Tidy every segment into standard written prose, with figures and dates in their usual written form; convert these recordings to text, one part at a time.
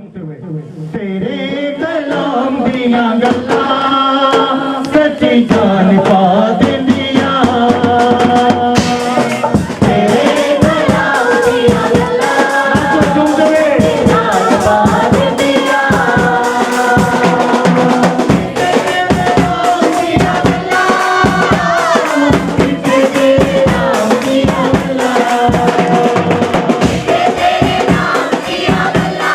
तेरे कलाम दिया गल्ला सच्ची जान पा दिंदिया तेरे कलाम दिया गल्ला सच्ची जान पा दिंदिया तेरे कलाम दिया गल्ला तेरे नाम दिया गल्ला तेरे नाम दिया गल्ला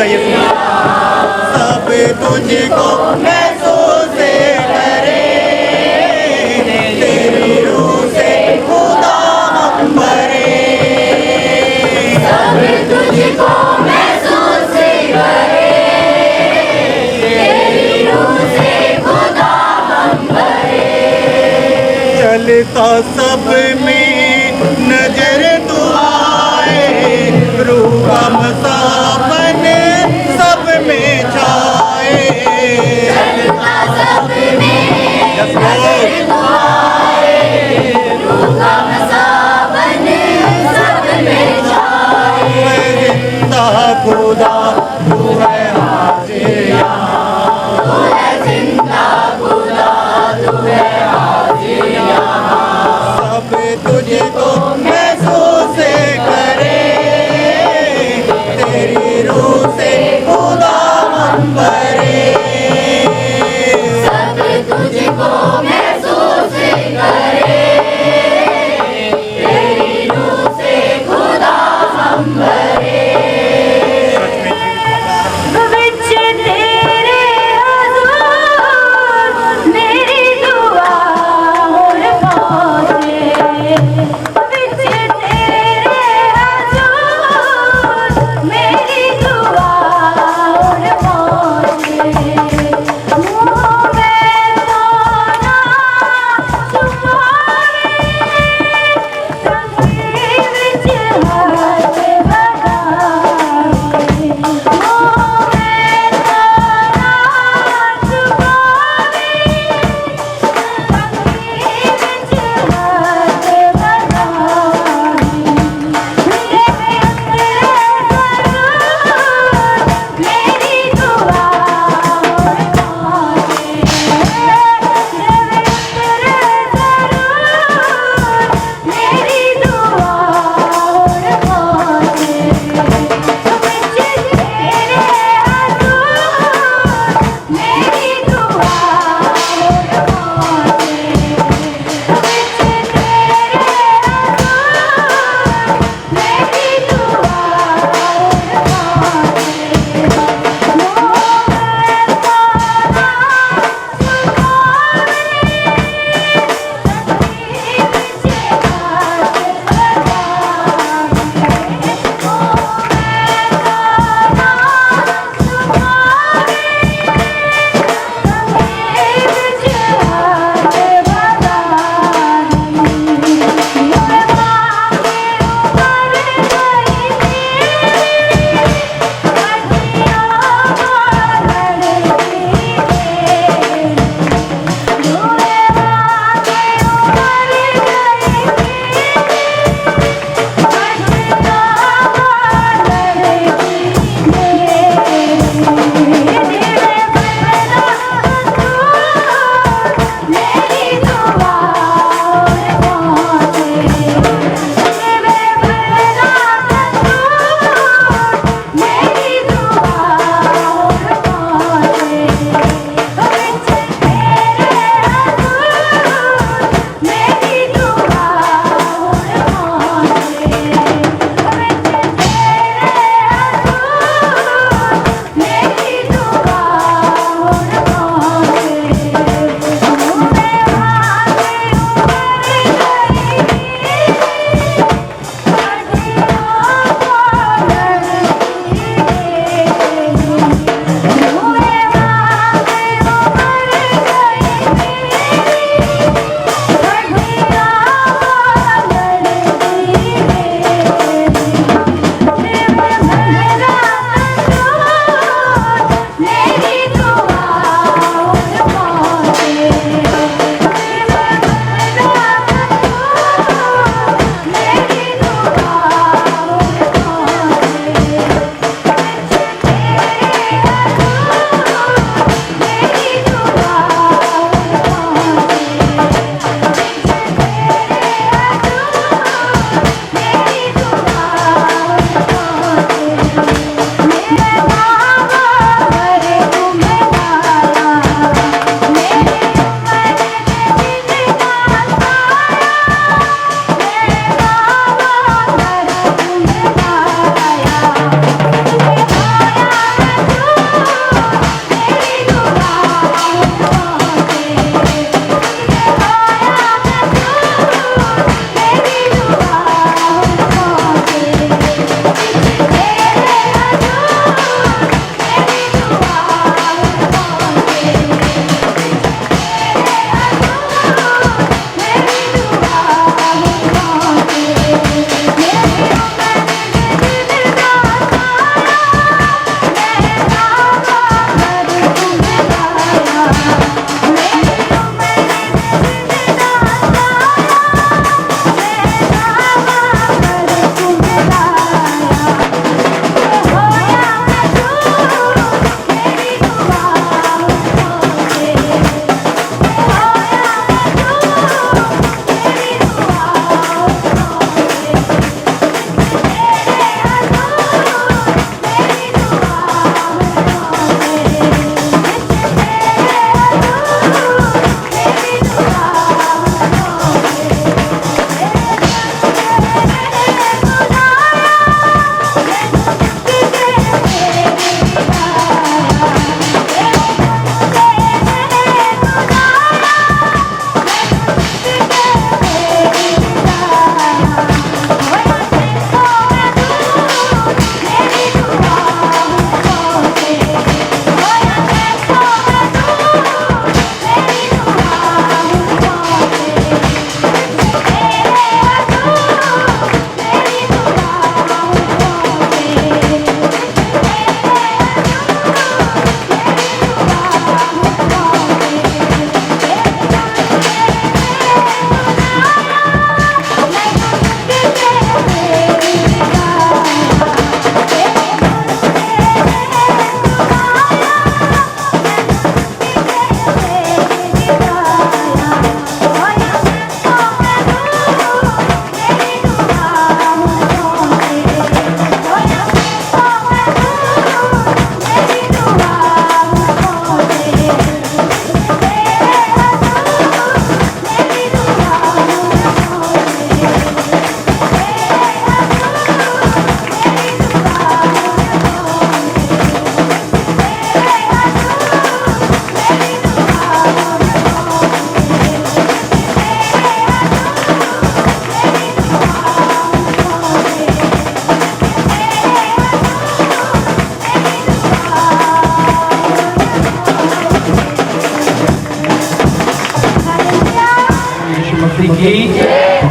चाहिए सब तुझको महसूस करे तेरी रूह से खुदा हम भरे सब तुझको महसूस करे तेरी रूह से खुदा हम भरे चलता सब में नजर तू आए रूह का मसाबन सब में छाए चलता सब में Yes, नजर Lord. तू आए रूह का मसाबन सब में छाए मैं जिंदा खुदा तू है हाजिर यहाँ तू है जिंदा खुदा तू है हाजिर यहाँ सब तुझको महसूस करे तेरी रूह से खुदा हम भरे सब तुझको महसूस करे तेरी रूह से खुदा हम भरे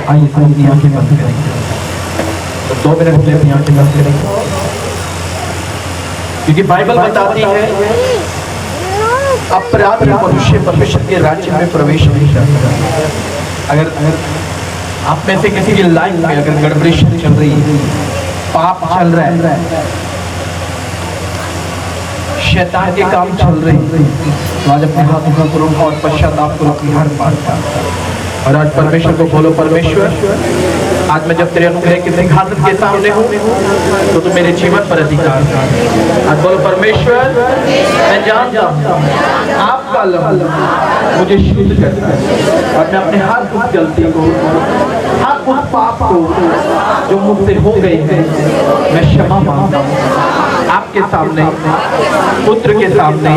आइए सब अपनी आंखें बंद करेंगे, तो 2 मिनट के लिए अपनी आंखें बंद करेंगे, क्योंकि बाइबल बताती है अपराधी मनुष्य परमेश्वर के राज्य में प्रवेश नहीं करता। अगर आप में से किसी की लाइफ में अगर गड़बड़ी चल रही है, पाप चल रहा है, शैतान के काम चल रहे हैं, तो आज अपने हाथों का करो और पश्चाताप करो अपनी हर बात का, और आज परमेश्वर को बोलो, परमेश्वर आज मैं जब तेरे अनुग्रह के सिंहासन के सामने हूँ तो तू मेरे जीवन पर अधिकार कर। आज बोलो, परमेश्वर मैं जानता हूँ आपका लहू मुझे शुद्ध करता है, और मैं अपने हर उस गलती को, हर उस पाप को जो मुझसे हो गए हैं, मैं क्षमा मांगता हूँ आपके सामने, पुत्र के सामने,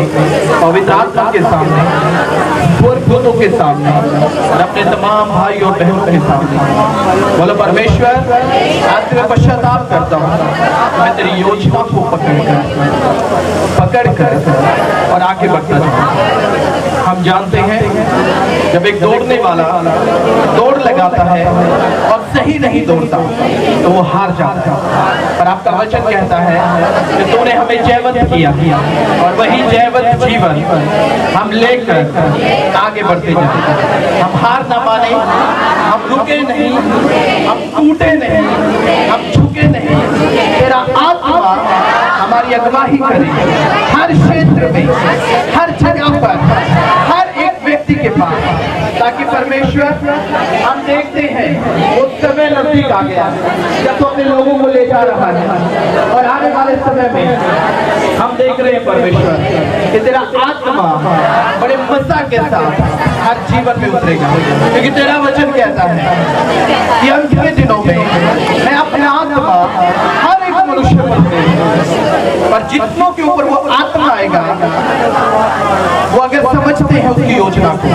पवित्र आत्मा के सामने, स्वर्गदूतों के सामने, और अपने तमाम भाई और बहनों के सामने। बोलो, परमेश्वर आज मैं पश्चाताप करता हूँ, मैं तेरी योजना को पकड़ कर और आगे बढ़ता जाऊँ। हम जानते हैं जब एक दौड़ने वाला दौड़ लगाता है और सही नहीं दौड़ता तो वो हार जाता है, पर आपका वचन कहता है कि तूने हमें जयवंत किया और वही जयवंत जीवन हम लेकर आगे बढ़ते जाए। हम हार ना माने, हम रुके नहीं, हम टूटे नहीं, हम झुके नहीं। तेरा आत्मा हमारी अगुवाई करे हर क्षेत्र में, हर जगह पर, हर एक व्यक्ति के पास, ताकि परमेश्वर हम देखते हैं वो समय नजदीक आ गया जब तो अपने लोगों को ले जा रहा है, और आने वाले समय में हम देख रहे हैं परमेश्वर कि तेरा आत्मा बड़े मजा के साथ हर जीवन में उतरेगा, क्योंकि तेरा वचन कहता है कि अंत के दिनों में मैं अपने आत्मा हर एक मनुष्य पर जितनों के ऊपर वो आत्मा आएगा, वो अगर समझते हैं उसकी योजना को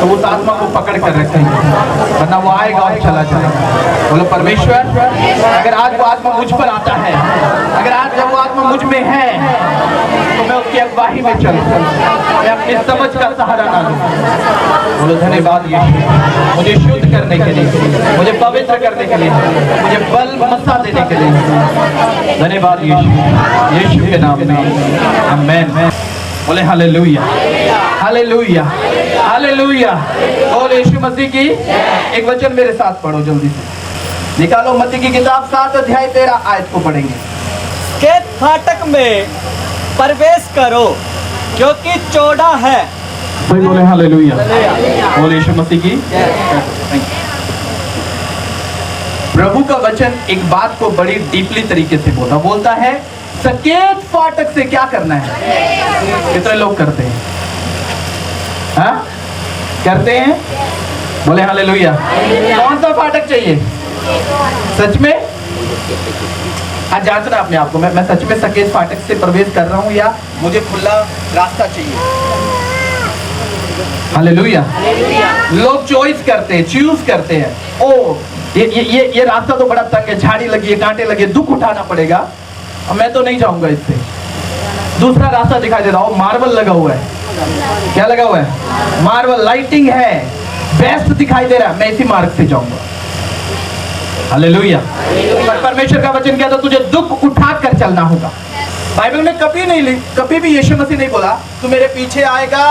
तो उस आत्मा को पकड़ कर रखेंगे, वरना वो आएगा और चला जाएगा। बोलो, परमेश्वर अगर आज वो आत्मा मुझ पर आता है, अगर आज जब वो आत्मा मुझ में है तो मैं उसकी अगुवाई में चलूं, मैं अपनी समझ का सहारा ना लूं। बोलो, धन्यवाद यीशु, मुझे शुद्ध करने के लिए, मुझे पवित्र करने के लिए, मुझे बल मसा देने के लिए। धन्यवाद यीशु, यीशु के नाम में आमीन। बोले हालेलुया, हालेलुया, हालेलुया। बोल यीशु मसीह की। एक वचन मेरे साथ पढ़ो जल्दी से, निकालो मत्ती की किताब 7 अध्याय 13 आयत को पढ़ेंगे। के फाटक में प्रवेश करो क्योंकि चौड़ा है। सही बोले, हालेलुया। बोले यीशु मसीह की। प्रभु का वचन एक बात को बड़ी डीपली तरीके से बोलता है, सकेत फाटक से क्या करना है। कितने लोग करते हैं? हाँ? करते हैं? बोले हालेलुया। कौन सा फाटक चाहिए? सच में आज जांचना अपने आप को, मैं सच में सकेत फाटक से प्रवेश कर रहा हूं या मुझे खुला रास्ता चाहिए। हालेलुया। लोग चॉइस करते हैं, चूज करते हैं। ओ ये रास्ता तो बड़ा तंग है, झाड़ी लगी है, कांटे लगे, दुख उठाना पड़ेगा, और मैं तो नहीं जाऊंगा इससे। दूसरा रास्ता दिखाई दे रहा हो, मार्बल लगा हुआ है। क्या लगा हुआ है? मार्बल, लाइटिंग है, बेस्ट दिखाई दे रहा है, मैं इसी मार्ग से जाऊंगा। हालेलुया। पर परमेश्वर का वचन कहता है तुझे दुख उठा कर चलना होगा। बाइबल में कभी भी यीशु मसीह नहीं बोला तू मेरे पीछे आएगा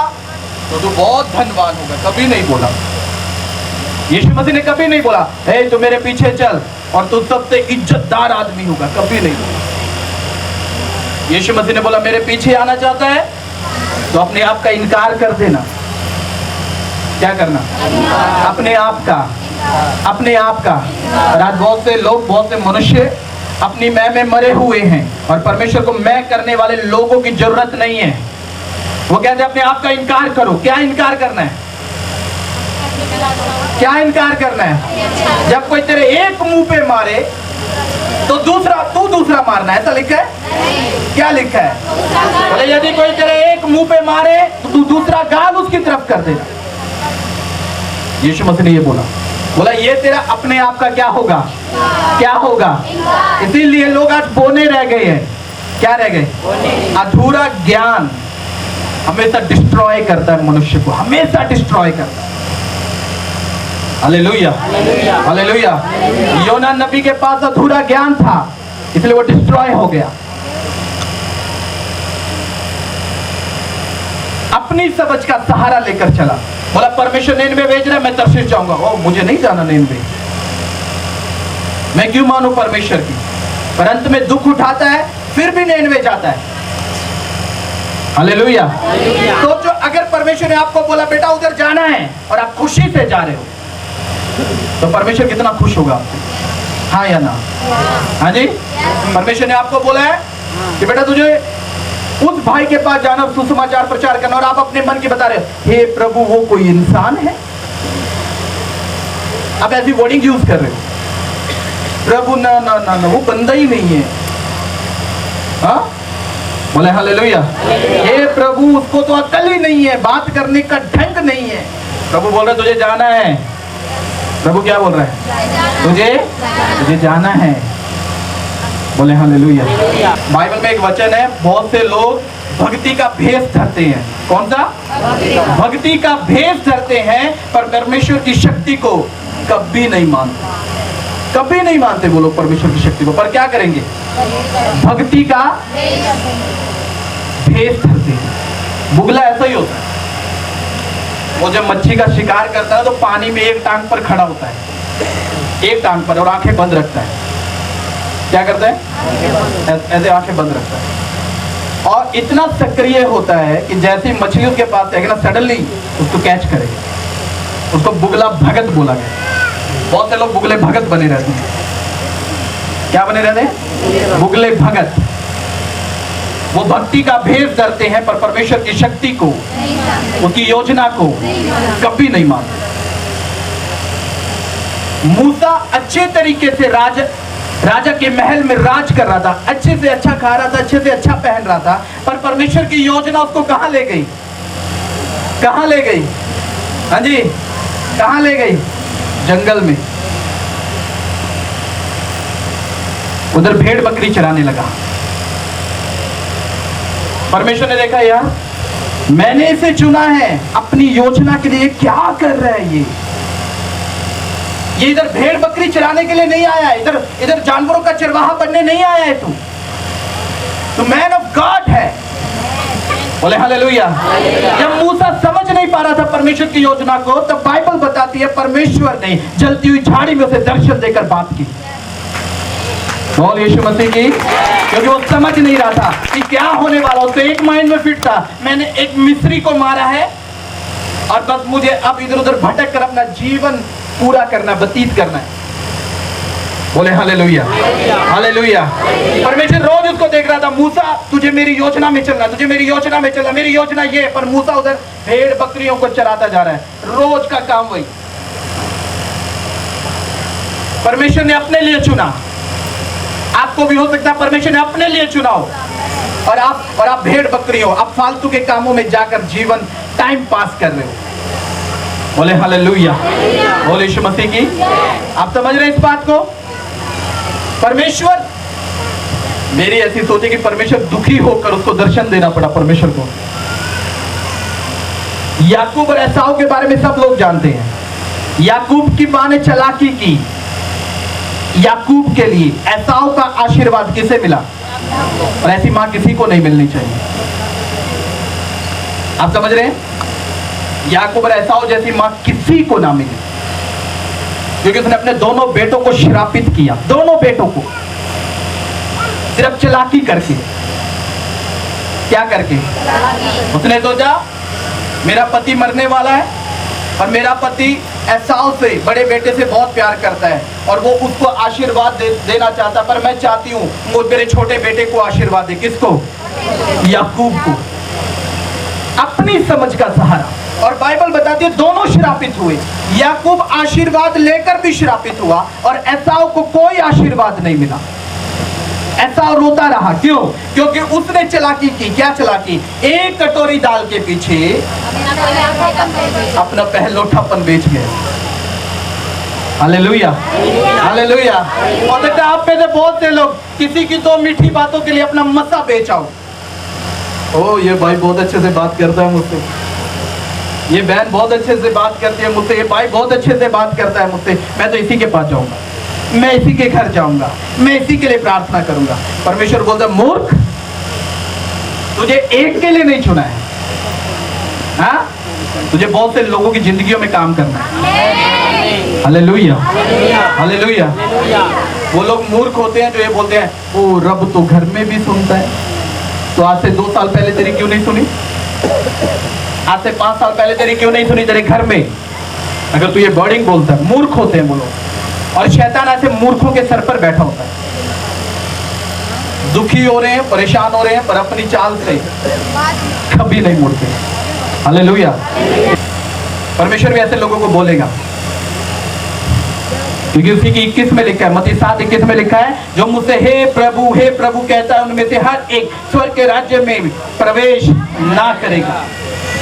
तो तू बहुत धनवान होगा, कभी नहीं बोला। यीशु मसीह ने कभी नहीं बोला हे तू मेरे पीछे चल और तू सबसे इज्जतदार आदमी होगा, कभी नहीं बोला। यीशु मसीह ने बोला मेरे पीछे आना चाहता है तो अपने आप का इनकार कर देना। क्या करना? अपने आप का, अपने आप का। और आज बहुत से लोग, बहुत से मनुष्य अपनी मैं में मरे हुए हैं, और परमेश्वर को मैं करने वाले लोगों की जरूरत नहीं है। वो कहते हैं अपने आप का इनकार करो। क्या इनकार करना है? क्या इनकार करना है? जब कोई तेरे एक मुंह पे मारे तो दूसरा मारना है, ऐसा लिखा है? क्या लिखा है? बोले यदि कोई तेरे एक मुंह पे मारे तो तू दूसरा गाल उसकी तरफ कर देना। यीशु मसीह ने ये बोला ये तेरा अपने आप का क्या होगा? क्या होगा? इसीलिए लोग आज बोने रह गए हैं। क्या रह गए? अधूरा ज्ञान हमेशा डिस्ट्रॉय करता है मनुष्य को, हमेशा डिस्ट्रॉय करता है। Hallelujah, hallelujah. योना नबी के पास अधूरा ज्ञान था, इसलिए वो डिस्ट्रॉय हो गया। अपनी समझ का सहारा लेकर चला, बोला परमेश्वर निनवे भेज रहा है, मैं तर्शीश जाऊंगा। ओ मुझे नहीं जाना निनवे, मैं क्यों मानूं परमेश्वर की। पर अंत में दुख उठाता है, फिर भी निनवे जाता है। हालेलुया। सोचो अगर परमेश्वर ने आपको बोला बेटा उधर जाना है और आप खुशी से जा रहे हो, तो परमेश्वर कितना खुश होगा आपसे, हाँ या ना? हाँ जी। परमेश्वर ने आपको बोला है कि बेटा तुझे उस भाई के पास जाना, सुसमाचार प्रचार करना, और आप अपने मन की बता रहे हो हे प्रभु वो कोई इंसान है। आप ऐसी वर्डिंग यूज कर रहे हो, प्रभु ना ना ना ना वो बंदा ही नहीं है। हाँ बोले हालेलुया। हे प्रभु उसको तो अकल ही नहीं है, बात करने का ढंग नहीं है। प्रभु बोल रहे तुझे जाना है। प्रभु क्या बोल रहा है? तुझे जाना है। बोले हालेलुया। बाइबल में एक वचन है, बहुत से लोग भक्ति का भेष धरते हैं। कौन सा? भक्ति का भेष धरते हैं, पर परमेश्वर की शक्ति को कभी नहीं मानते, कभी नहीं मानते वो लोग परमेश्वर की शक्ति को। पर क्या करेंगे? भक्ति का भेष धरते हैं। बुगला ऐसा ही होता है, वो जब मच्छी का शिकार करता है तो पानी में एक टांग पर खड़ा होता है, एक टांग पर, और आंखें बंद रखता है। क्या करता है? ऐसे आंखें बंद रखता है, और इतना सक्रिय होता है कि जैसे मछली उसके पास आएगी ना, सडनली उसको कैच करेगा। उसको बुगला भगत बोला गया। बहुत से लोग बुगले भगत बने रहते हैं। क्या बने रहते हैं? बुगले भगत। वो भक्ति का भेष धरते हैं, पर परमेश्वर की शक्ति को, उसकी योजना को कभी नहीं मानते। मूसा अच्छे तरीके से राजा के महल में राज कर रहा था, अच्छे से अच्छा खा रहा था, अच्छे से अच्छा पहन रहा था, पर परमेश्वर की योजना उसको कहां ले गई? कहां ले गई? हाँ जी, कहां ले गई? जंगल में। उधर भेड़ बकरी चराने लगा। परमेश्वर ने देखा यार मैंने इसे चुना है अपनी योजना के लिए, क्या कर रहा है ये इधर भेड़ बकरी चराने के लिए नहीं आया है, इधर जानवरों का चरवाहा बनने नहीं आया है। तू मैन ऑफ गॉड है। बोले हालेलुया। जब मूसा समझ नहीं पा रहा था परमेश्वर की योजना को, तब बाइबल बताती है परमेश्वर ने जलती हुई झाड़ी में उसे दर्शन देकर बात की। बोल यीशु मसीह की। क्योंकि वो समझ नहीं रहा था कि क्या होने वाला, उसको एक माइंड में फिट था, मैंने एक मिस्री को मारा है और बस मुझे अब इधर उधर भटक कर अपना जीवन पूरा करना, व्यतीत करना है। बोले हालेलुया, हालेलुया। परमेश्वर रोज उसको देख रहा था, मूसा तुझे मेरी योजना में चलना, तुझे मेरी योजना में चलना, मेरी योजना ये है। पर मूसा उधर भेड़ बकरियों को चराता जा रहा है, रोज का काम वही। परमेश्वर ने अपने लिए चुना, आपको भी हो सकता है परमेश्वर ने अपने लिए चुना हो, और आप भेड़ बकरी हो, आप फालतू के कामों में जाकर जीवन टाइम पास कर रहे हो। बोले हालेलुया, बोले यीशु मसीह की। आप समझ रहे हैं इस बात को? परमेश्वर, मेरी ऐसी सोच है कि परमेश्वर दुखी होकर उसको दर्शन देना पड़ा परमेश्वर को। याकूब और एसाव के बारे में सब लोग जानते हैं। याकूब की मां ने चालाकी की याकूब के लिए, एसाव का आशीर्वाद किसे मिला? और ऐसी मां किसी को नहीं मिलनी चाहिए। आप समझ रहे हैं? याकूब और एसाव जैसी मां किसी को ना मिले, क्योंकि उसने अपने दोनों बेटों को श्रापित किया, दोनों बेटों को, सिर्फ चालाकी करके। क्या करके? उसने सोचा मेरा पति मरने वाला है और मेरा पति एसाव से, बड़े बेटे से बहुत प्यार करता है और वो उसको आशीर्वाद देना चाहता, पर मैं चाहती हूँ वो मेरे छोटे बेटे को आशीर्वाद दे। किसको? याकूब को। अपनी समझ का सहारा। और बाइबल बताती है दोनों श्रापित हुए। याकूब आशीर्वाद लेकर भी श्रापित हुआ और एसाव को कोई आशीर्वाद नहीं मिला। एसाव रोता रहा। क्यों? क्योंकि उसने चालाकी की। क्या चालाकी? एक कटोरी दाल के पीछे अपना पहलोठापन बेच गया। Hallelujah, hallelujah. और देखते आप में से बहुत से लोग किसी की दो मीठी बातों के लिए अपना मसा बेचाओ। ओ ये भाई बहुत अच्छे से बात करता है मुझसे, ये बहन बहुत अच्छे से बात करती है मुझसे, ये भाई बहुत अच्छे से बात करता है मुझसे, मैं तो इसी के पास जाऊंगा, मैं इसी के घर जाऊंगा, मैं इसी के लिए प्रार्थना करूंगा। परमेश्वर बोलता है मूर्ख, तुझे एक के लिए नहीं चुना है, हाँ? तुझे बहुत से लोगों की जिंदगियों में काम करना है। Hallelujah, hallelujah. वो लोग मूर्ख होते हैं जो ये बोलते हैं ओ रब तो घर में भी सुनता है, तो आज से 2 साल पहले तेरी क्यों नहीं सुनी? आज से 5 साल पहले तेरी क्यों नहीं सुनी तेरे घर में? अगर तू ये वर्डिंग बोलता है, मूर्ख होते हैं वो लोग। और शैतान ऐसे मूर्खों के सर पर बैठा होता है, दुखी हो रहे हैं, परेशान हो रहे हैं, पर अपनी चाल से कभी नहीं मुड़ते। हालेलुया। परमेश्वर भी ऐसे लोगों को बोलेगा, क्योंकि उसी की 21 में लिखा है, मत्ती 7:21 में लिखा है, जो मुझसे हे प्रभु कहता है उनमें से हर एक स्वर्ग के राज्य में प्रवेश ना करेगा,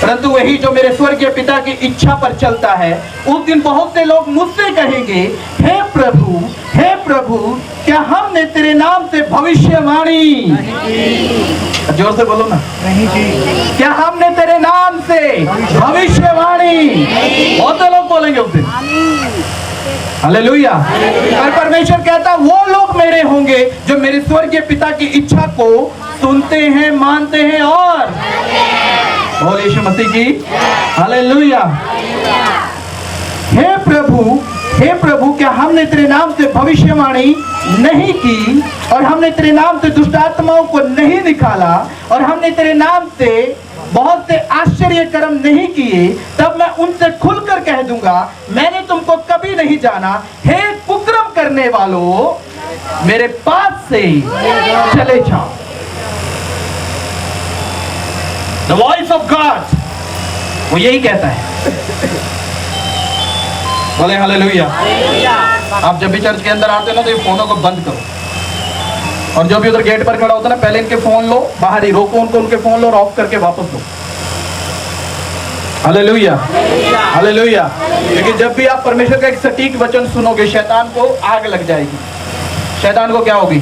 परंतु वही जो मेरे स्वर्गीय पिता की इच्छा पर चलता है। उस दिन बहुत से लोग मुझसे कहेंगे, हे प्रभु क्या हमने तेरे नाम से भविष्यवाणी, जोर से बोलो ना, नहीं जी, क्या हमने तेरे नाम से भविष्यवाणी? बहुत से लोग बोलेंगे उस दिन। हालेलुया। और परमेश्वर कहता वो लोग मेरे होंगे जो मेरे स्वर्गीय पिता की इच्छा को सुनते हैं, मानते हैं और बोल यीशु मसीह की हालेलुया। हे प्रभु क्या हमने तेरे नाम से भविष्यवाणी नहीं की, और हमने तेरे नाम से दुष्ट आत्माओं को नहीं निकाला, और हमने तेरे नाम से बहुत से आश्चर्य कर्म नहीं किए? तब मैं उनसे खुलकर कह दूंगा, मैंने तुमको कभी नहीं जाना। हे कुकर्म करने वालों, मेरे पास से चले जाओ। The voice of God वो यही कहता है। बोले हालेलुया। आप जब भी चर्च के अंदर आते हो ना, तो ये फोनों को बंद करो, और जो भी उधर गेट पर खड़ा होता है ना, पहले इनके फोन लो, बाहर ही रोको उनको, उनके फोन लो और ऑफ करके वापस लो। Hallelujah, hallelujah. क्योंकि जब भी आप परमेश्वर का एक सटीक वचन सुनोगे, शैतान को आग लग जाएगी। शैतान को क्या होगी?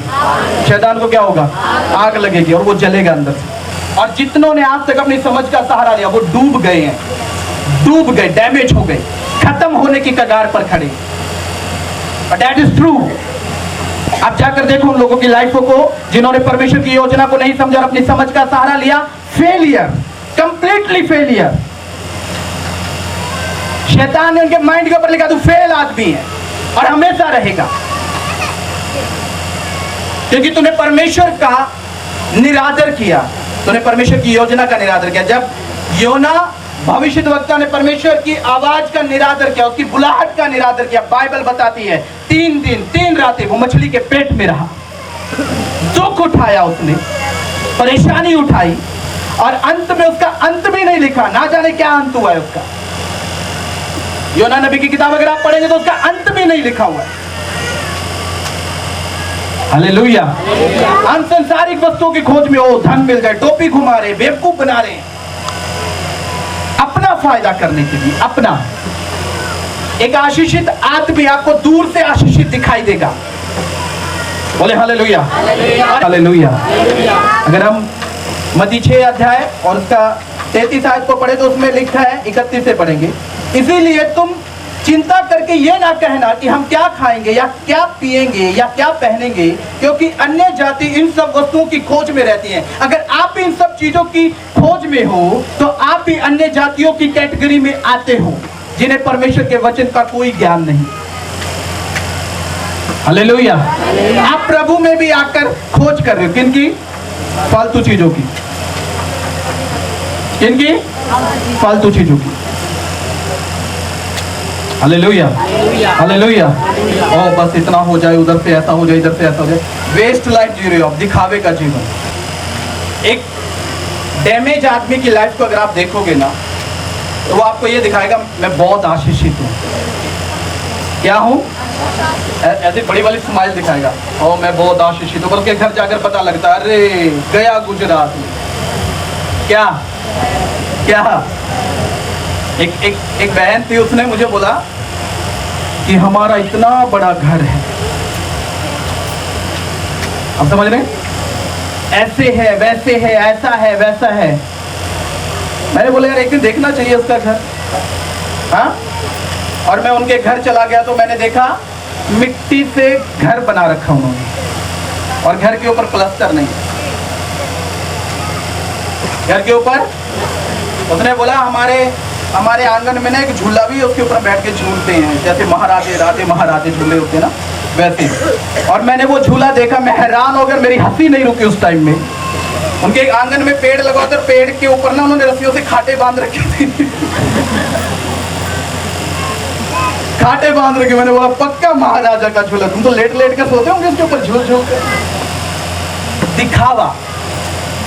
शैतान को क्या होगा? आग लगेगी, और वो जलेगा अंदर से। और जितनों ने आज तक अपनी समझ का सहारा लिया, वो डूब गए हैं, डूब गए, डैमेज हो गए, खत्म होने की कगार पर खड़े। That is true. आप जाकर देखो उन लोगों की लाइफों को जिन्होंने परमेश्वर की योजना को नहीं समझा और अपनी समझ का सहारा लिया। Failure, completely failure. शैतान ने उनके माइंड के ऊपर लिखा तू फेल आदमी है और हमेशा रहेगा, क्योंकि तूने परमेश्वर का निरादर किया, तूने परमेश्वर की योजना का निरादर किया। जब योना भविष्यद्वक्ता ने परमेश्वर की आवाज का निरादर किया, उसकी बुलाहट का निरादर किया, बाइबल बताती है 3 दिन 3 रातें वो मछली के पेट में रहा। दुख उठाया उसने, परेशानी उठाई, और अंत में उसका अंत भी नहीं लिखा। ना जाने क्या अंत हुआ है उसका। योना नबी की किताब अगर आप पढ़ेंगे तो उसका अंत भी नहीं लिखा हुआ है। हालेलुया। हम सांसारिक वस्तुओं की खोज में हो, धन मिल जाए, टोपी घुमा रहे, बेवकूफ बना रहे, अपना फायदा करने के लिए। अपना एक आशीषित आदमी आपको दूर से आशीषित दिखाई देगा। बोले हालेलुया, हालेलुया। अगर हम मत्ती 6 अध्याय और उसका 33 आयत को पढ़े तो उसमें लिखा है, 31 से पढ़ेंगे, इसीलिए तुम चिंता करके ये ना कहना कि हम क्या खाएंगे या क्या पिएंगे या क्या पहनेंगे, क्योंकि अन्य जाति इन सब वस्तुओं की खोज में रहती हैं। अगर आप इन सब चीजों की खोज में हो तो आप भी अन्य जातियों की कैटेगरी में आते हो, जिन्हें परमेश्वर के वचन का कोई ज्ञान नहीं। हालेलुया। आप प्रभु में भी आकर खोज कर रहे हो, किनकी? फालतू चीजों की। किनकी? फालतू चीजों की। Hallelujah, hallelujah. ओ बस इतना हो जाए, उधर से ऐसा हो जाए, इधर से ऐसा हो जाए। वेस्ट लाइफ जी रहे हो आप, दिखावे का जीवन। एक डैमेज आदमी की लाइफ को अगर आप देखोगे ना, तो वो आपको ये दिखाएगा मैं बहुत आशीषित हूँ। क्या हूँ? ऐसी बड़ी वाली स्माइल दिखाएगा, ओ मैं बहुत आशीषित हूँ। पर उसके घर जाकर पता लगता है अरे गया गुजरात में। क्या क्या? एक बहन थी, उसने मुझे बोला कि हमारा इतना बड़ा घर है, आप समझ रहे हैं, ऐसे है, वैसे है, ऐसा है, वैसा है। मैंने बोला यार एक दिन देखना चाहिए उसका घर। हाँ, और मैं उनके घर चला गया तो मैंने देखा मिट्टी से घर बना रखा उन्होंने, और घर के ऊपर प्लास्टर नहीं। घर के ऊपर उसने बोला हमारे आंगन में ना एक झूला भी है, उसके ऊपर बैठ के झूलते हैं, जैसे राजे महाराजे झूले होते हैं ना वैसे। और मैंने वो झूला देखा, मैं हैरान हो गया, मेरी हंसी नहीं रुकी उस टाइम में। उनके आंगन में पेड़ लगा था, पेड़ के ऊपर ना उन्होंने रस्सियों से खाटे बांध रखे थे। खाटे बांध रखे। मैंने बोला पक्का महाराजा का झूला, तुम तो लेट लेट के सोते होंगे इसके ऊपर झूल झूल के। दिखावा,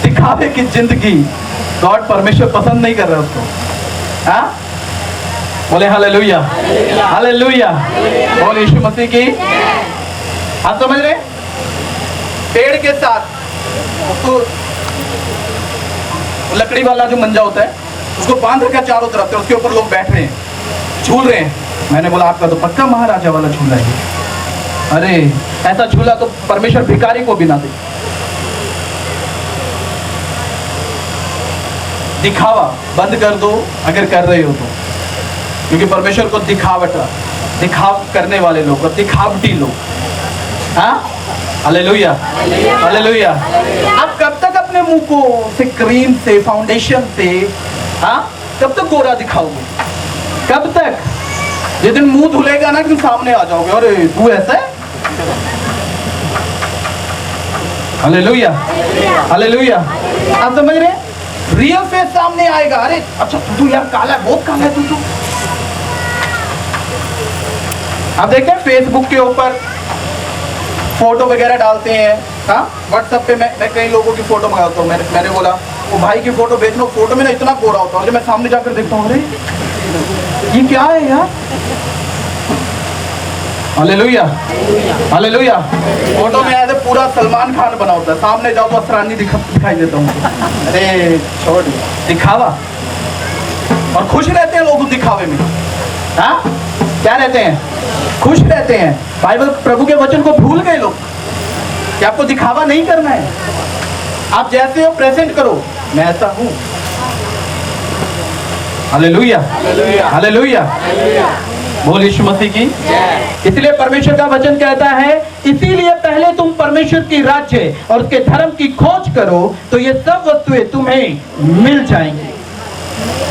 दिखावे की जिंदगी गॉड परमेश्वर पसंद नहीं कर रहा उसको। हाँ, बोले हालेलुया, हालेलुया, बोले यीशु मसीह की। आप समझ रहे? पेड़ के साथ उसको लकड़ी वाला जो मंजा होता है उसको बांध रखा चारों तरफ से, उसके ऊपर लोग बैठ रहे हैं, झूल रहे हैं। मैंने बोला आपका तो पक्का महाराजा वाला झूला है। अरे ऐसा झूला तो परमेश्वर भिखारी को भी ना दे। दिखावा बंद कर दो अगर कर रहे हो तो, क्योंकि परमेश्वर को दिखाव करने वाले लोग, दिखावटी लोग। हाँ, हालेलुया, हालेलुया। आप कब तक अपने मुंह को से क्रीम से फाउंडेशन से, हाँ, कब तक गोरा दिखाओगे? कब तक? जिस दिन मुंह धुलेगा ना, कि सामने आ जाओगे, अरे तू ऐसा है। Hallelujah, hallelujah. आप समझ रहे हैं? रियल फेस सामने आएगा। अरे अच्छा तू यार काला है, बहुत काला है तू। आप देखते हैं फेसबुक के ऊपर फोटो वगैरह डालते हैं। हाँ, व्हाट्सएप पे मैं कई लोगों की फोटो मंगाता हूँ। मैंने बोला वो भाई की फोटो भेज लो, फोटो में ना इतना गोरा होता है, जब मैं सामने जाकर देखता हूँ अरे ये क्या है यार। Hallelujah, hallelujah. फोटो में ऐसे पूरा सलमान खान बना होता है, सामने जाओ तो असरानी दिखाई देता हूँ। अरे छोड़, दिखावा। और खुश रहते हैं लोग दिखावे में। हाँ, क्या रहते हैं? खुश रहते हैं। बाइबल प्रभु के वचन को भूल गए लोग कि आपको दिखावा नहीं करना है। आप जैसे हो प्रेजेंट करो, मैं ऐसा हूँ। हालेलुया, हालेलुया, बोल यीशु मसीह की। इसलिए परमेश्वर का वचन कहता है, इसीलिए पहले तुम परमेश्वर की राज्य और उसके धर्म की खोज करो तो ये सब वस्तुएं तुम्हें मिल जाएंगी।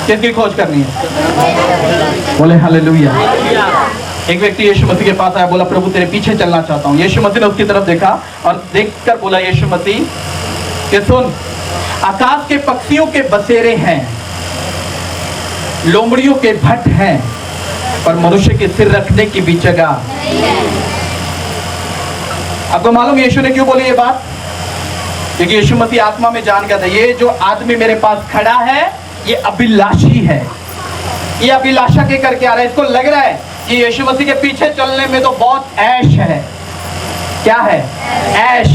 किसकी खोज करनी है? बोले हालेलुया। एक व्यक्ति यीशु मसीह के पास आया, बोला प्रभु तेरे पीछे चलना चाहता हूँ। यीशु मसीह ने उसकी तरफ देखा और देखकर बोला यीशु मसीह कि सुन, आकाश के पक्षियों के बसेरे हैं, लोमड़ियों के भट्ट हैं, पर मनुष्य के सिर रखने की भी जगह। आपको मालूम यीशु ने क्यों बोली ये बात? क्योंकि यीशु मसीह आत्मा में जान गया था ये जो आदमी मेरे पास खड़ा है ये अभिलाषी है, ये अभिलाषा के करके आ रहा है। इसको लग रहा है कि यीशु मसीह के पीछे चलने में तो बहुत ऐश है। क्या है? ऐश।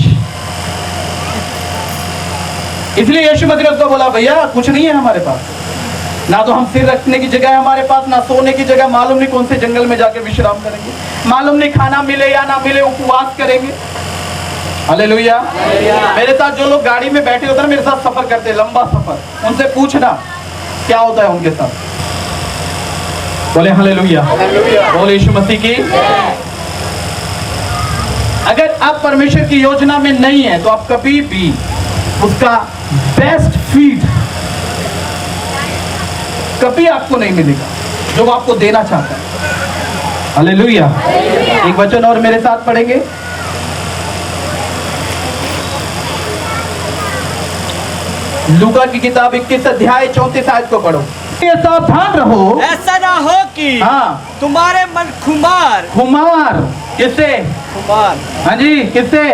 इसलिए यीशु मसीह ने उसको बोला भैया कुछ नहीं है हमारे पास, ना तो हम सिर रखने की जगह है हमारे पास, ना सोने की जगह। मालूम नहीं कौन से जंगल में जाके विश्राम करेंगे, मालूम नहीं खाना मिले या ना मिले, उपवास करेंगे। हालेलुया। मेरे साथ जो लोग गाड़ी में बैठे होते हैं, मेरे साथ सफर करते हैं, लंबा सफर, उनसे पूछना क्या होता है उनके साथ। बोले हालेलुया, बोले यीशु मसीह की। अगर आप परमेश्वर की योजना में नहीं है तो आप कभी भी उसका बेस्ट फीड कभी आपको नहीं मिलेगा जो वो आपको देना चाहता है। हालेलुया। एक वचन और मेरे साथ पढ़ेंगे। लूका की किताब 21 अध्याय 34 आयत को पढ़ो। ये सावधान रहो ऐसा ना हो कि हाँ तुम्हारे मन खुमार किससे? खुमार। हाँ जी, किससे?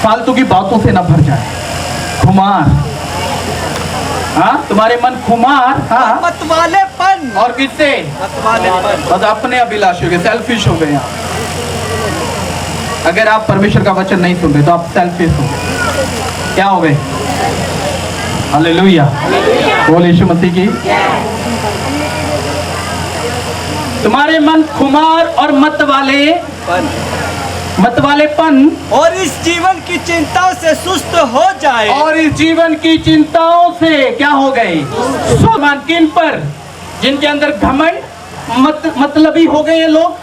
फालतू की बातों से ना भर जाए। खुमार। हाँ, तुम्हारे मन खुमार। हाँ, मतवालेपन। और किससे? मतवालेपन। बस अपने अभिलाषी हो गए, सेल्फिश हो गए आप। अगर आप परमेश्वर का वचन नहीं सुन रहे तो आप सेल्फिश हो गए। क्या हो गए? हालेलुया। बोल यीशु मसीह की। तुम्हारे मन खुमार और मतवालेपन और इस जीवन की चिंताओं से सुस्त हो जाए। और इस जीवन की चिंताओं से क्या हो गए? सुस्त। किन पर? जिनके अंदर घमंड मतलबी हो गए हैं लोग।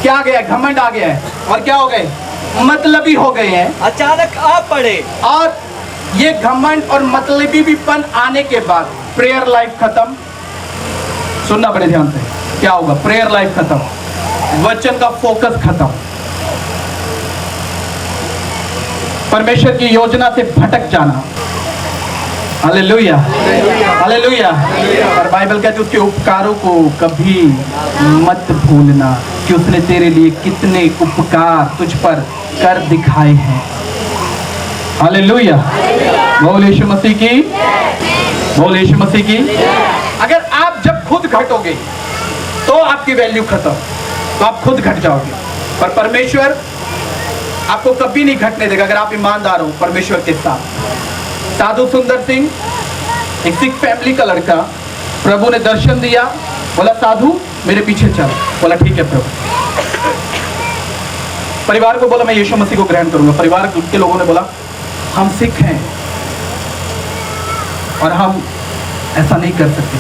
क्या आ गया है? घमंड आ गया है। और क्या हो गए? मतलबी हो गए हैं। अचानक आ पड़े। और ये घमंड और मतलबीपन आने के बाद प्रेयर लाइफ खत्म। सुनना बड़े ध्यान से, क्या होगा? प्रेयर लाइफ खत्म, वचन का फोकस खत्म, परमेश्वर की योजना से भटक जाना। Hallelujah, hallelujah. और बाइबल कहती है उसके उपकारों को कभी मत भूलना कि उसने तेरे लिए कितने उपकार तुझ पर कर दिखाए हैं। हालेलुया। बोल यीशु मसीह की, बोल यीशु मसीह की। अगर आप जब खुद घटोगे तो आपकी वैल्यू खत्म, तो आप खुद घट जाओगे। पर परमेश्वर आपको कभी नहीं घटने देगा अगर आप ईमानदार हो परमेश्वर के साथ। साधु सुंदर सिंह, एक सिख फैमिली का लड़का, प्रभु ने दर्शन दिया, बोला साधु मेरे पीछे चल। बोला ठीक है प्रभु। परिवार को बोला मैं यीशु मसीह को ग्रहण करूंगा। परिवार के लोगों ने बोला हम सिख हैं और हम ऐसा नहीं कर सकते।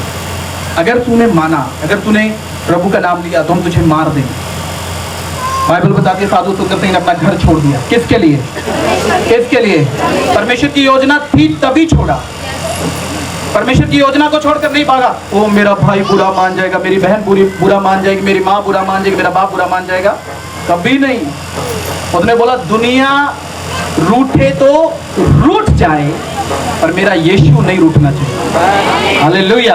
अगर तूने माना, अगर तूने प्रभु का नाम लिया तो हम तुझे मार देंगे। बाइबल बताती है साधु सुंदर सिंह ने अपना घर छोड़ दिया। किसके लिए? किसके लिए? परमेश्वर की योजना थी तभी छोड़ा। परमेश्वर की योजना को छोड़कर नहीं भागा। ओ मेरा भाई बुरा मान जाएगा, मेरी बहन बुरा मान जाएगी, मेरी माँ बुरा मान जाएगी, मेरा बाप बुरा मान जाएगा, कभी नहीं। उसने बोला दुनिया रूठे तो रूठ जाए पर मेरा यीशु नहीं रूठना चाहिए। हालेलुया।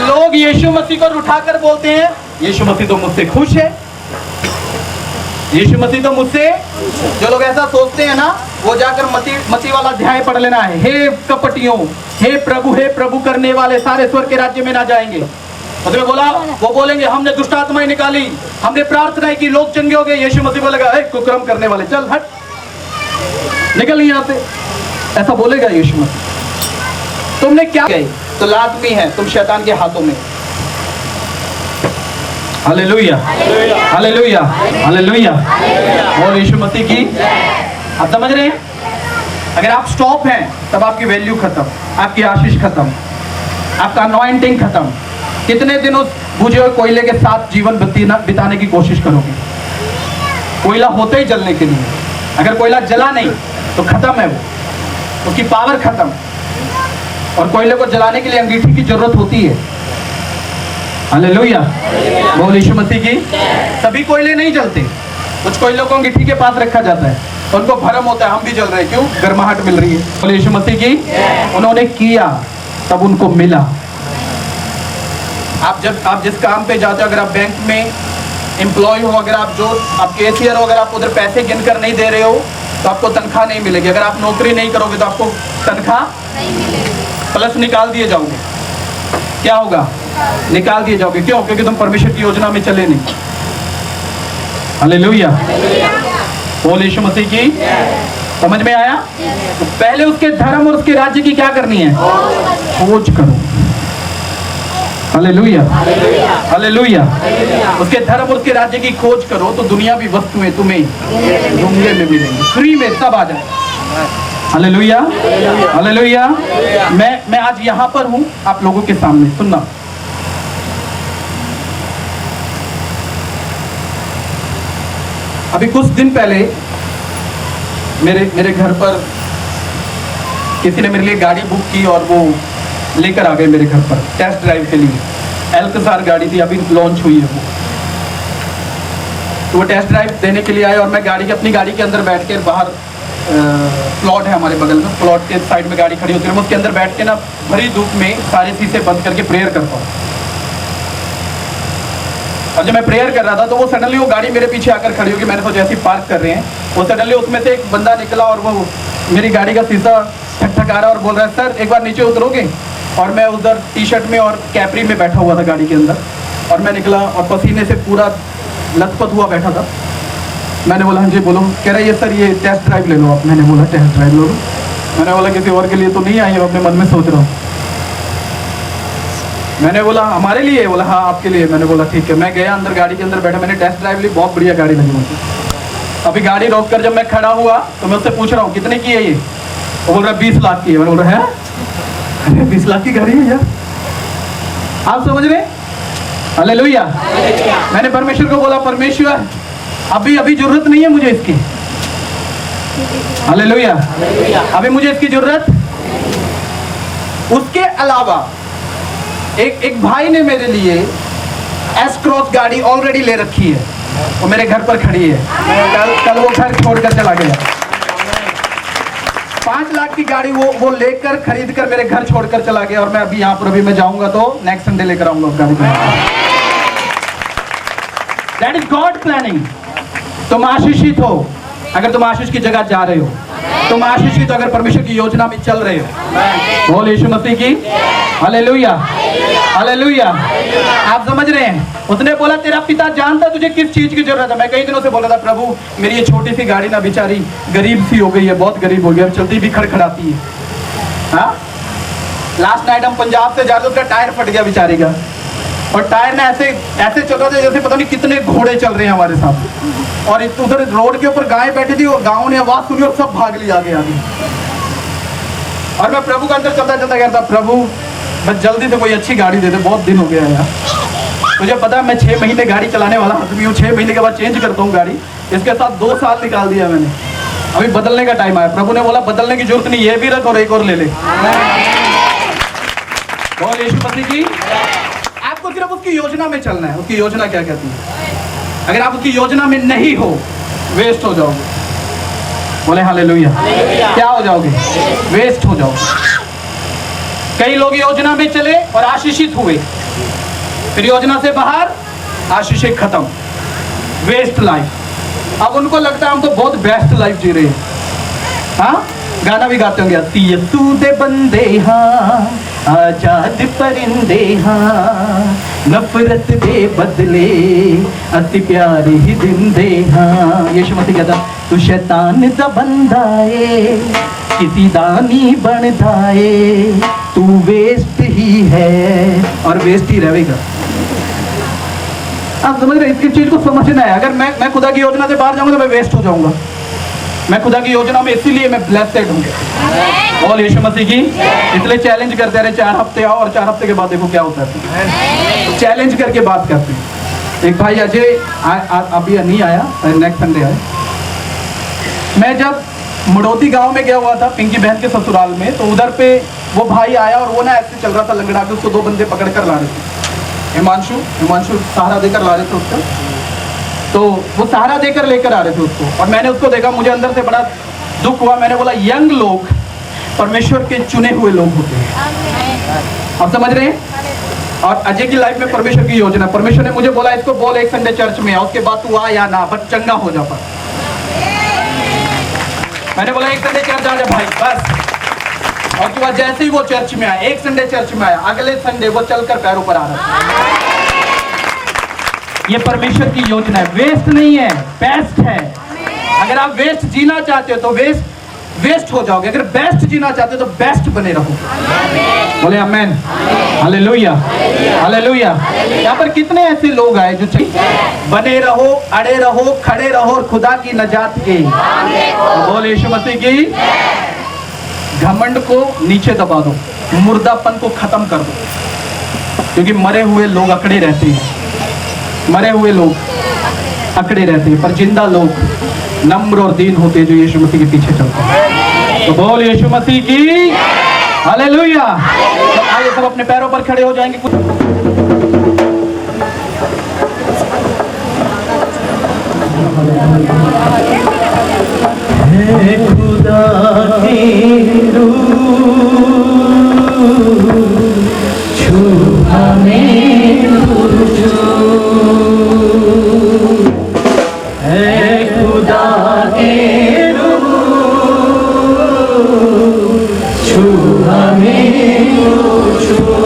लोग यीशु मसीह को रूठाकर बोलते हैं यीशु मसीह तो मुझसे खुश है, यीशु मसीह तो मुझसे। जो लोग ऐसा सोचते हैं ना, वो जाकर मसीह वाला अध्याय पढ़ लेना है। हे कपटियों, हे प्रभु करने वाले सारे स्वर्ग के राज्य में ना जाएंगे। उसने बोला, वो बोलेंगे हमने दुष्ट आत्माएं निकाली, हमने प्रार्थना की, लोग चंगे हो गए। यीशु मसीह बोलेगा हे कुकर्म करने वाले, चल हट, निकल यहाँ से। ऐसा बोलेगा यीशु मसीह। तुमने क्या गए? तो लाजमी है तुम शैतान के हाथों में। Hallelujah, hallelujah, hallelujah. और यीशु मसीह की। आप समझ रहे हैं? अगर आप स्टॉप हैं तब आपकी वैल्यू खत्म, आपकी आशीष खत्म, आपका अनॉइंटिंग खत्म। कितने दिन उस बुझे हुए कोयले के साथ जीवन बिताने की कोशिश करोगे? कोयला होते ही जलने के लिए। अगर कोयला जला नहीं तो खत्म है, वो उसकी पावर खत्म। और कोयले को जलाने के लिए अंगीठी की जरूरत होती है। हालेलुया, बोल यीशु मसीह की। सभी कोयले नहीं जलते, कुछ कोयलों को अंगीठी के पास रखा जाता है, उनको भरम होता है हम भी जल रहे हैं, क्यों? गर्माहट मिल रही है। बोल यीशु मसीह की। उन्होंने किया तब उनको मिला। आप जिस काम पे जाते हो, अगर आप बैंक में एम्प्लॉय हो, अगर आप कैशियर हो, अगर आप उधर पैसे गिन कर नहीं दे रहे हो तो आपको तनख्वाह नहीं मिलेगी। अगर आप नौकरी नहीं करोगे तो आपको तनख्वाह प्लस निकाल दिए जाओगे। क्या होगा? निकाल दिए जाओगे। क्यों? क्योंकि तुम परमेश्वर की योजना में चले नहीं। हालेलुया, बोल यीशु मसीह की। समझ में आया? तो पहले उसके धर्म और उसके राज्य की क्या करनी है? खोज करो। Hallelujah, hallelujah. उसके धर्म और उसके राज्य की खोज करो तो दुनियावी वस्तुएं तुम्हें ढूंढने में मिलेंगी, फ्री में सब आ जाए। Hallelujah, hallelujah. मैं आज यहाँ पर हूँ आप लोगों के सामने। सुनना, अभी कुछ दिन पहले मेरे घर पर किसी ने मेरे लिए गाड़ी बुक की और वो लेकर आ गए मेरे घर पर टेस्ट ड्राइव के लिए। एल्कसार गाड़ी थी, अभी लॉन्च हुई है वो। तो वो टेस्ट ड्राइव देने के लिए आए और मैं अपनी गाड़ी के अंदर बैठ के, बाहर प्लॉट है हमारे बगल में, प्लॉट के साइड में गाड़ी खड़ी होती है, मैं उसके अंदर बैठ के ना भरी धूप में सारे शीशे बंद करके प्रेयर करता हूँ। और जब मैं प्रेयर कर रहा था तो वो सडनली वो गाड़ी मेरे पीछे आकर खड़ी होगी। मैंने सोचा ऐसे पार्क कर रहे हैं, वो सडनली उसमें से एक बंदा निकला और वो मेरी गाड़ी का शीशा ठक-ठक आ रहा है और बोल रहा है सर एक बार नीचे उतरोगे? और मैं उधर टी शर्ट में और कैपरी में बैठा हुआ था गाड़ी के अंदर, और मैं निकला और पसीने से पूरा लथपथ हुआ बैठा था। मैंने बोला हाँ जी बोलो। कह रहा है ये सर ये टेस्ट ड्राइव ले लो आप। मैंने बोला टेस्ट ड्राइव लो। मैंने बोला किसी और के लिए तो नहीं आई है, अपने मन में सोच रहा हूँ। मैंने बोला हमारे लिए? बोला हाँ आपके लिए। मैंने बोला ठीक है। मैं गया अंदर, गाड़ी के अंदर बैठा, मैंने टेस्ट ड्राइव ली, बहुत बढ़िया गाड़ी लगी मुझे। अभी गाड़ी रोक कर जब मैं खड़ा हुआ तो मैं उससे पूछ रहा हूँ कितने की है ये? वो बोल रहा है 20 लाख की है। मैंने बोला है? अरे 20 लाख की गाड़ी है यार। आप समझ रहे? हालेलुया। मैंने परमेश्वर को बोला, परमेश्वर अभी अभी जरूरत नहीं है मुझे इसकी। हालेलुया। अभी मुझे इसकी जरूरत। उसके अलावा एक भाई ने मेरे लिए एस क्रॉस गाड़ी ऑलरेडी ले रखी है, वो मेरे घर पर खड़ी है। कल वो घर छोड़कर चला गया। 5 लाख की गाड़ी वो लेकर खरीद कर मेरे घर छोड़कर चला गया, और मैं अभी यहाँ पर अभी मैं जाऊंगा तो नेक्स्ट संडे लेकर आऊंगा उस गाड़ी को। That is God planning. तुम आशीषित हो अगर तुम आशीष की जगह जा रहे हो। तुम आशीषित हो अगर परमेश्वर की योजना में चल रहे हो। बोल यीशु मसीह की हालेलुया, हालेलुया। आप समझ रहे हैं? उसने बोला तेरा पिता जानता तुझे किस चीज की जरूरत है। मैं कई दिनों से बोल रहा था, प्रभु मेरी ये छोटी सी गाड़ी ना बेचारी गरीब सी हो गई है, बहुत गरीब हो गई है, चलती भी खड़खड़ाती है। हाँ, लास्ट नाइट हम पंजाब से जा रहे थे, उसका टायर फट गया बेचारी का, और टायर ने ऐसे ऐसे चल रहा था जैसे पता नहीं कितने घोड़े चल रहे हैं हमारे साथ। और उधर रोड के ऊपर गाय बैठी थी, और गाँव ने आवाज सुनी और सब भाग लिया आगे आगे। और मैं प्रभु के अंदर चलता चलता गया था, प्रभु बस जल्दी से कोई अच्छी गाड़ी दे दे, बहुत दिन हो गया यार। मुझे पता है मैं 6 महीने गाड़ी चलाने वाला आदमी हूँ, 6 महीने के बाद चेंज करता हूँ गाड़ी। इसके साथ 2 साल निकाल दिया मैंने, अभी बदलने का टाइम आया। प्रभु ने बोला बदलने की जरूरत नहीं, ये भी रख और एक और ले ले। बोल यीशु मसीह की। आपको सिर्फ उसकी योजना में चलना है। उसकी योजना क्या कहती है? अगर आप उसकी योजना में नहीं हो, वेस्ट हो जाओगे। बोले हालेलुया। क्या हो जाओगे? वेस्ट हो जाओगे। कई लोग योजना में चले और आशीषित हुए, फिर योजना से बाहर, आशीषें खत्म, वेस्ट लाइफ। अब उनको लगता है हम तो बहुत बेस्ट लाइफ जी रहे हैं। हाँ, गाना भी गाते होंगे, यीशु दे बंदे हाँ, आजाद परिंदे हाँ, नफरत दे बदले अति प्यारे ही दिन दे हाँ। यीशु मसीह कहता तू शैतान दा बंदा है, किसी दानी बनता है, तू वेस्ट ही है और वेस्ट ही रहेगा। आप समझ रहे? इसकी चीज को समझना है। अगर मैं खुदा की योजना से बाहर जाऊंगा तो मैं वेस्ट हो जाऊंगा। मैं खुदा की योजना में, इसीलिए मैं ब्लेस्ड हूँ। बोल यीशु मसीह की। इसलिए चैलेंज करते रहे, 4 हफ्ते आओ और 4 हफ्ते के बाद देखो क्या होता है। चैलेंज करके बात करते हैं। एक भाई अजय अभी नहीं आया, नेक्स्ट संडे आए। मैं जब मड़ौती गांव में गया हुआ था पिंकी बहन के ससुराल में, तो उधर पे वो भाई आया और वो ना ऐसे चल रहा था लंगड़ा के, उसको 2 बंदे पकड़ कर ला रहे थे। हिमांशु सहारा देकर ला रहे थे उसको, तो वो सहारा देकर लेकर आ रहे थे उसको। और मैंने उसको देखा, मुझे अंदर से बड़ा दुख हुआ। मैंने बोला यंग लोग परमेश्वर के चुने हुए लोग होते हैं। आप समझ रहे हैं? और अजय की लाइफ में परमेश्वर की योजना, परमेश्वर ने मुझे बोला इसको बोल एक संडे चर्च में आ, उसके बाद तू आ या ना, बस चंगा हो जा। पर मैंने बोला एक संडे चर्च आ जा भाई बस। और तू जैसे ही वो चर्च में आया, एक संडे चर्च में आया, अगले संडे वो चलकर पैरों पर आ रहा था। ये परमेश्वर की योजना है, वेस्ट नहीं है, बेस्ट है। अगर आप वेस्ट जीना चाहते हो तो वेस्ट हो जाओगे, अगर बेस्ट जीना चाहते हो तो बेस्ट बने रहो। बोले आमेन, हालेलुया, हालेलुया। यहाँ पर कितने ऐसे लोग आए जो बने रहो, अड़े रहो, खड़े रहो और खुदा की नजात के। बोले यीशु मसीह की। घमंड को नीचे दबा दो, मुर्दापन को खत्म कर दो, क्योंकि मरे हुए लोग अकड़े रहते हैं। मरे हुए लोग अकड़े रहते हैं, पर जिंदा लोग नम्र और दीन होते हैं जो यीशु मसीह के पीछे चलते हैं। तो बोल यीशु मसीह की हालेलुया। तो आइए सब अपने पैरों पर खड़े हो जाएंगे। है खुदा की रूह छू हमें तुझको, है खुदा की रूह छू हमें तुझको,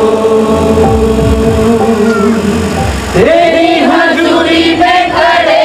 तेरी हजूरी में खड़े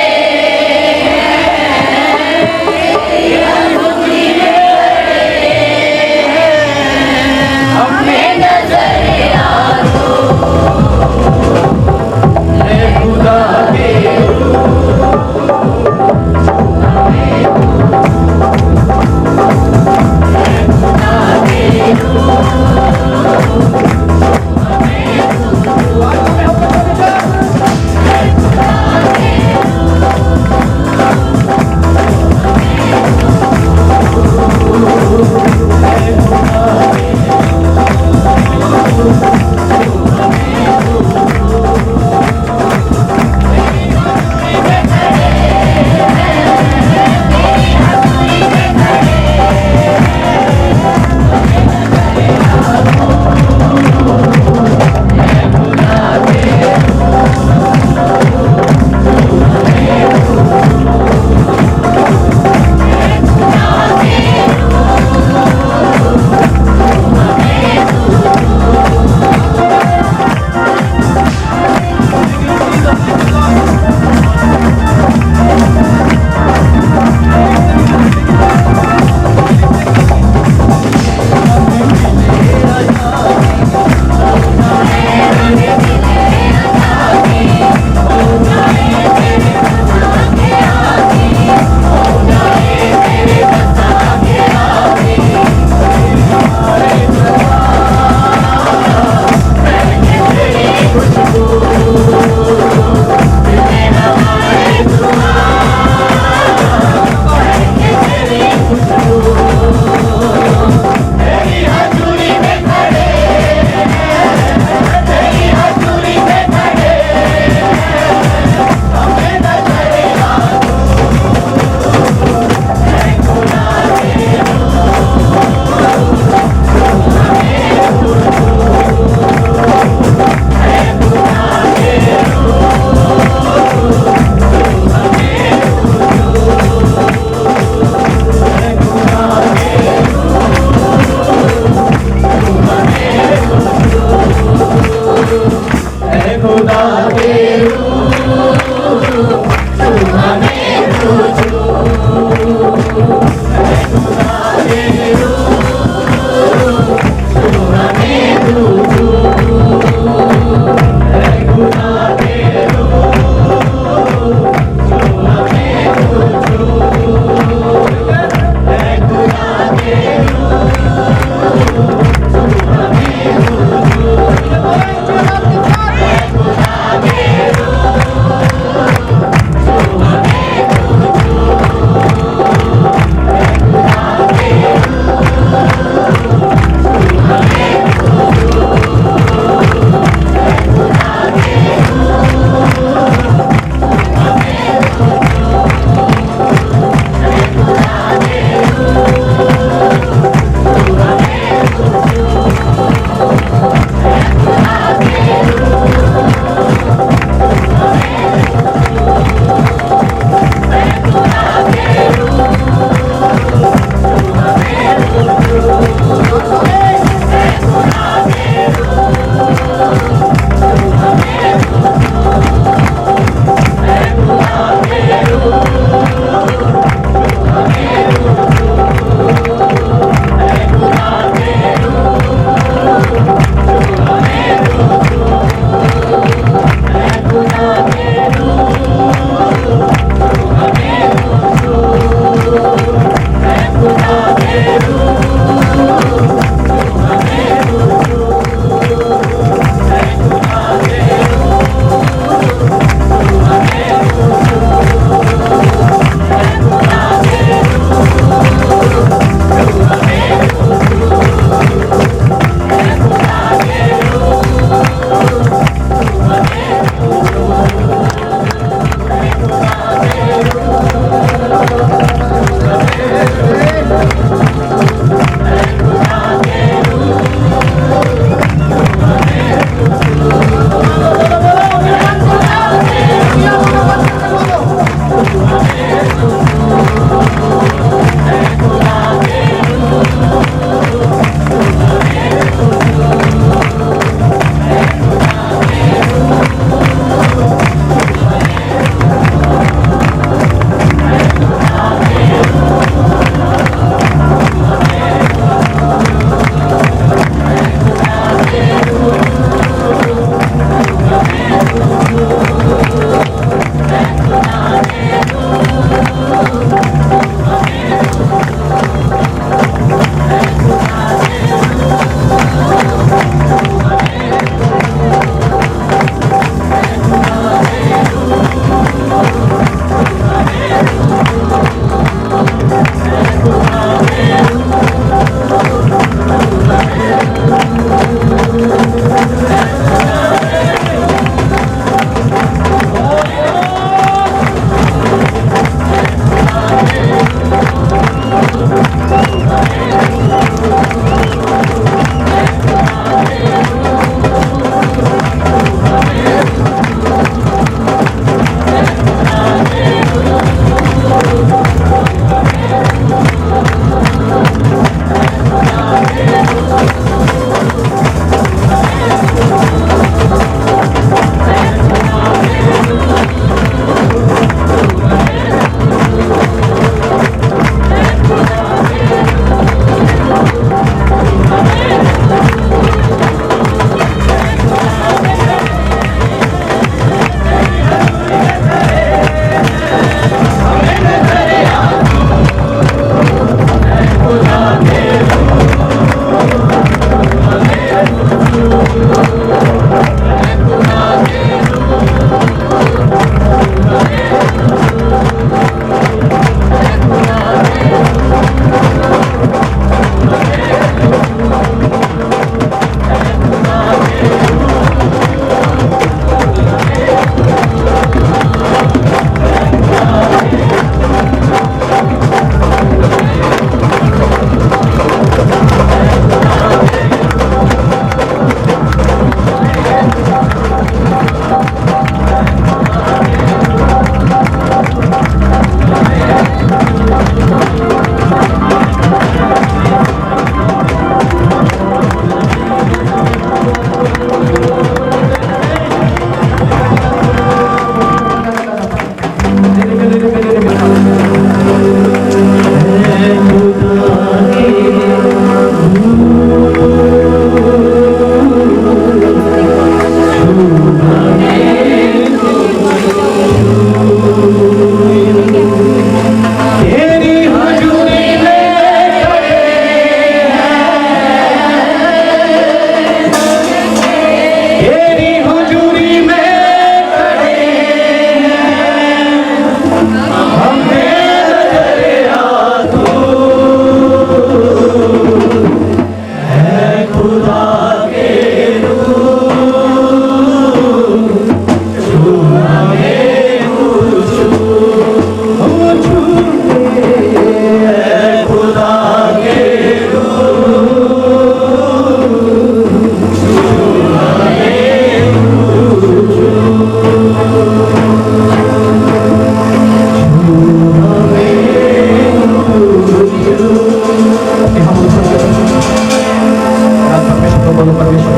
बोलो परमेश्वर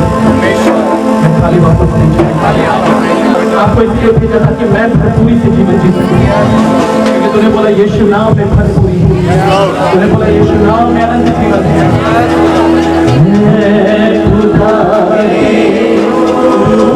मैं खाली वापस नहीं जाऊंगा। आपको इसलिए भेजा था कि मैं भरपूरी से जीवन जी सकूं, क्योंकि तूने बोला यीशु नाम में भरपूरी है, तूने बोला यीशु नाम में अनंत जीवन है। खुदा बोलो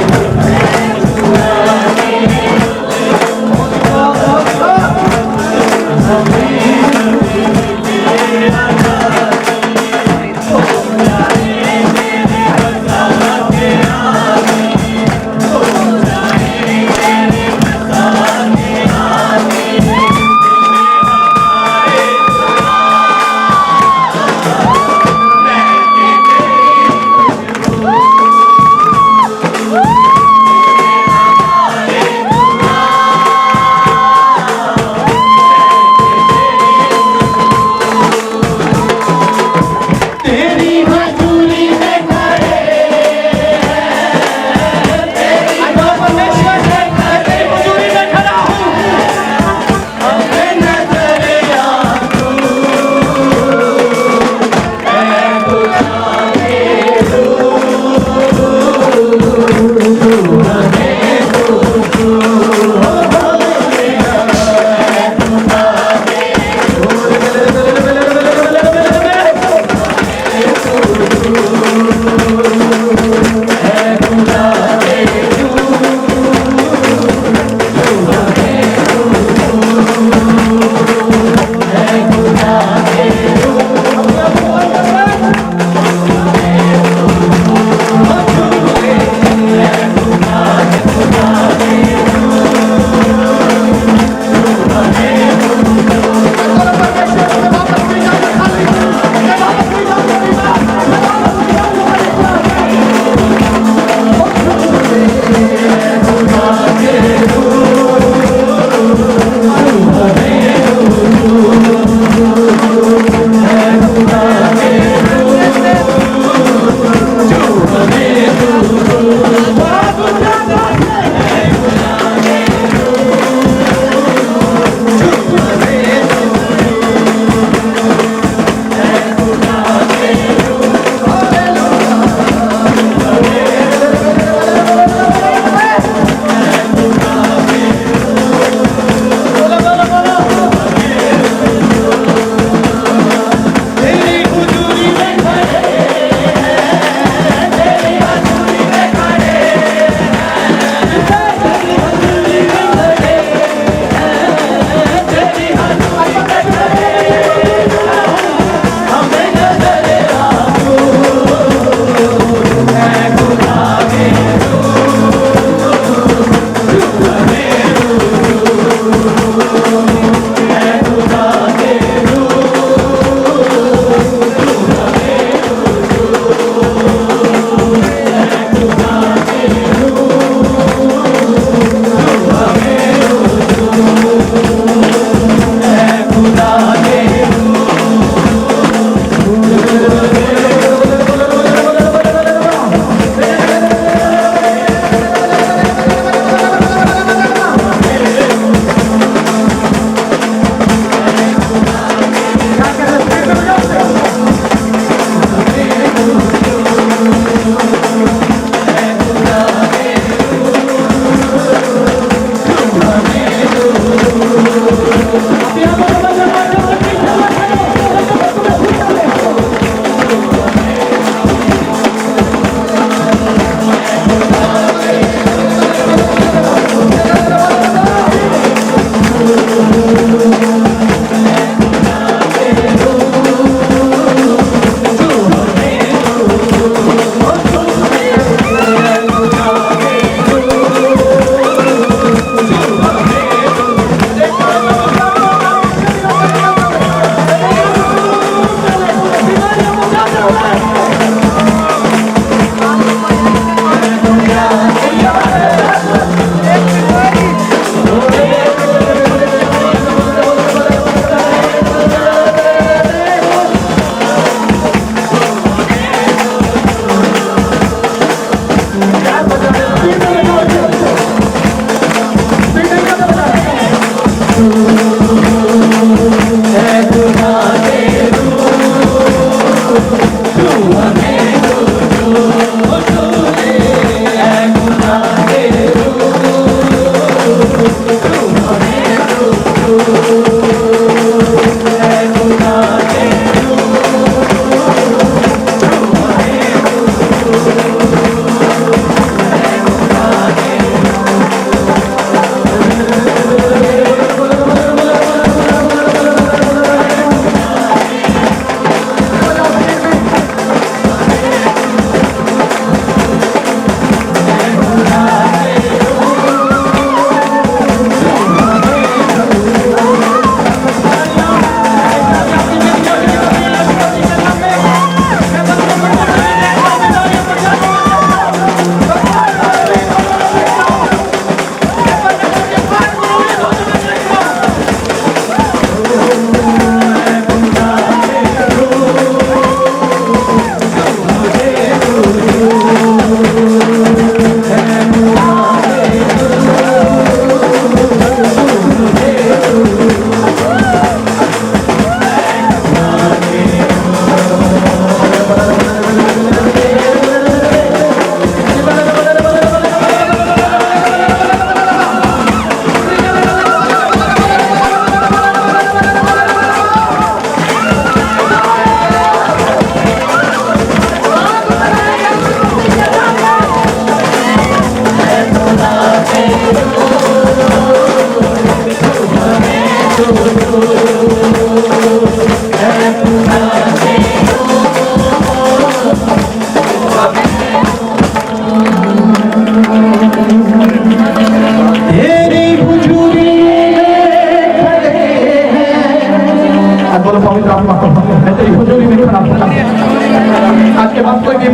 Hallelujah.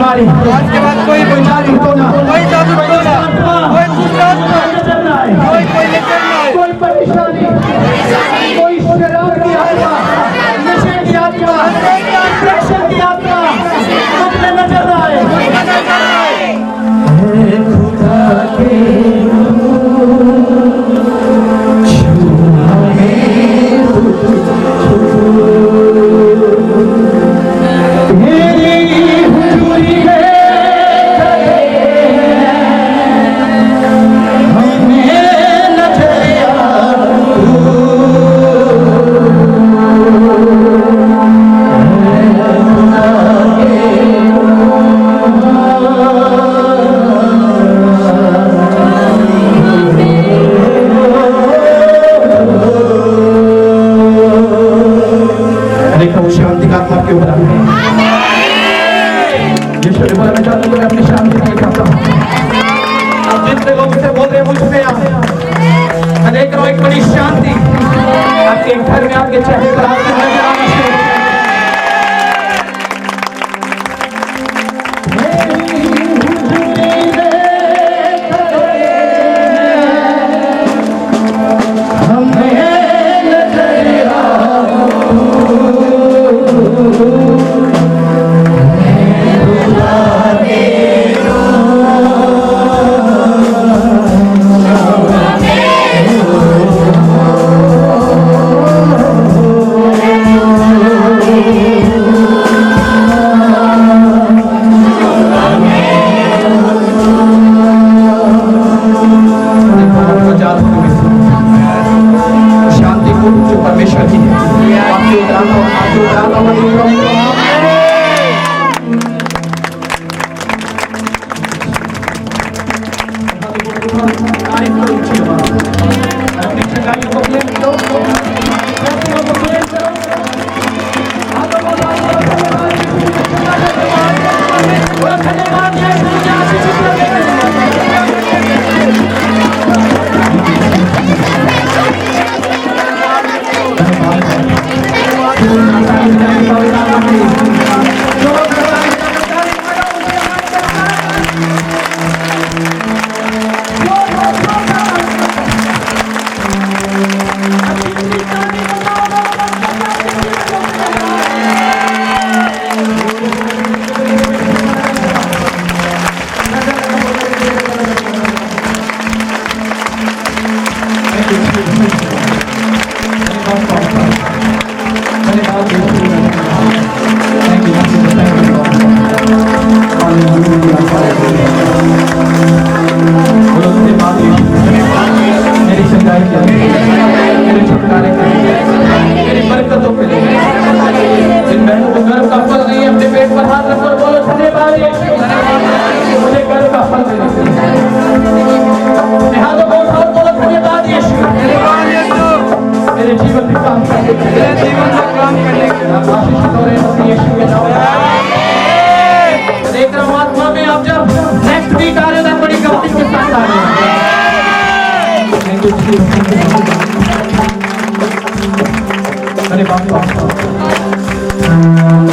बीमारी, आज के बाद कोई जादू टोना, कोई जादू टोना, कोई दुष्टात्मा, कोई लेकर नहीं, कोई परेशानी, कोई शराब की आत्मा, नशे की आत्मा, डिप्रेशन की आत्मा मुझे नजर आए। हे खुदा के शांति का आत्मा के ऊपर मैं अपनी शांति नहीं करता हूँ। अब जितने लोग इसे बोल रहे हैं मुझ पे मैं देख रहा हूँ एक बड़ी शांति आपके घर में, आपके चेहरे पर आपके नजर आना शुरू